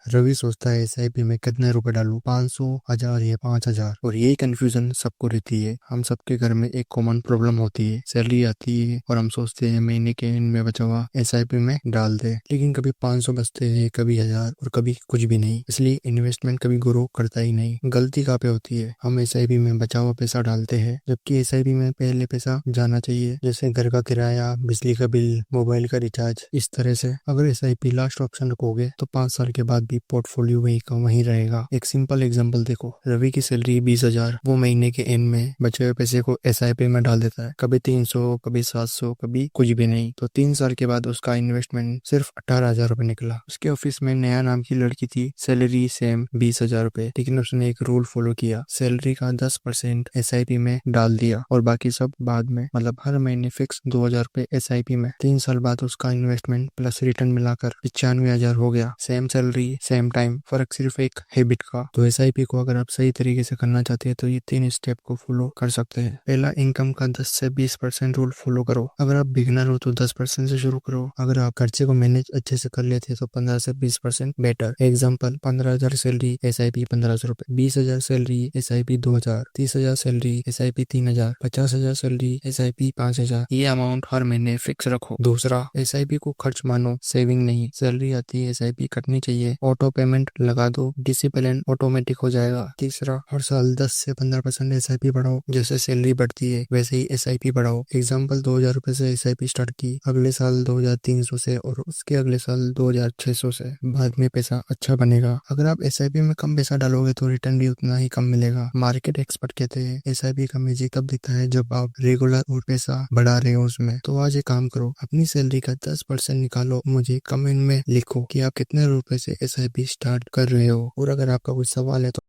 रवि सोचता है एसआईपी में कितने रुपए डालूं, 500, 1000 या 5000। और यही कंफ्यूजन सबको रहती है। हम सबके घर में एक कॉमन प्रॉब्लम होती है, सैलरी आती है और हम सोचते हैं महीने के एंड में बचा हुआ एसआईपी में डाल दे, लेकिन कभी 500 बचते हैं, कभी 1000 और कभी कुछ भी नहीं। इसलिए इन्वेस्टमेंट कभी ग्रो करता ही नहीं। गलती कहाँ पे होती है, हम एसआईपी में बचा हुआ पैसा डालते हैं जबकि एसआईपी में पहले पैसा जाना चाहिए, जैसे घर का किराया, बिजली का बिल, मोबाइल का रिचार्ज। इस तरह से अगर एसआईपी लास्ट ऑप्शन रखोगे तो 5 साल के बाद भी पोर्टफोलियो वही का वहीं रहेगा। एक सिंपल एग्जांपल देखो, रवि की सैलरी 20,000, वो महीने के एंड में बचे हुए पैसे को एसआईपी में डाल देता है, कभी 300, कभी 700, कभी कुछ भी नहीं। तो 3 साल के बाद उसका इन्वेस्टमेंट सिर्फ 18,000 रुपए निकला। उसके ऑफिस में नया नाम की लड़की थी, सैलरी सेम 20,000 रुपए, लेकिन उसने एक रूल फॉलो किया, सैलरी का 10% एसआईपी में डाल दिया और बाकी सब बाद में, मतलब हर महीने फिक्स 2,000 रुपए एसआईपी में। 3 साल बाद उसका इन्वेस्टमेंट प्लस रिटर्न मिलाकर 95,000 हो गया। सेम सैलरी, सेम टाइम, फर्क सिर्फ एक हैबिट का। तो एसआईपी को अगर आप सही तरीके से करना चाहते हैं तो ये 3 स्टेप को फॉलो कर सकते हैं। पहला, इनकम का 10 से 20% रूल फॉलो करो। अगर आप बिगनर हो तो 10% से शुरू करो। अगर आप खर्चे को मैनेज अच्छे से कर लेते हैं तो 15 से 20% बेटर। एग्जाम्पल, 15,000 सैलरी एसआईपी 1,500 रुपए, 20,000 salary SIP 2,000, 30,000 salary SIP 3,000, 50,000 salary SIP 5,000। ये अमाउंट हर महीने फिक्स रखो। दूसरा, एसआईपी को खर्च मानो, सेविंग नहीं। सैलरी आती है, एसआईपी कटनी चाहिए, ऑटो पेमेंट लगा दो, डिसिप्लिन ऑटोमेटिक हो जाएगा। तीसरा, हर साल 10 से 15% एसआईपी बढ़ाओ, जैसे सैलरी बढ़ती है वैसे ही एसआईपी बढ़ाओ। एग्जाम्पल, 2,000 रुपए से एसआईपी स्टार्ट की, अगले साल 2,300 से और उसके अगले साल 2,600 से। बाद में पैसा अच्छा बनेगा। अगर आप एसआईपी में कम पैसा डालोगे तो रिटर्न भी उतना ही कम मिलेगा। मार्केट एक्सपर्ट कहते हैं एसआईपी का मैजिक तब दिखता है जब आप रेगुलर और पैसा बढ़ा रहे हो उसमें। तो आज एक काम करो, अपनी सैलरी का 10% निकालो, मुझे कमेंट में लिखो कि आप कितने रुपए से एसआईपी स्टार्ट कर रहे हो। और अगर आपका कोई सवाल है तो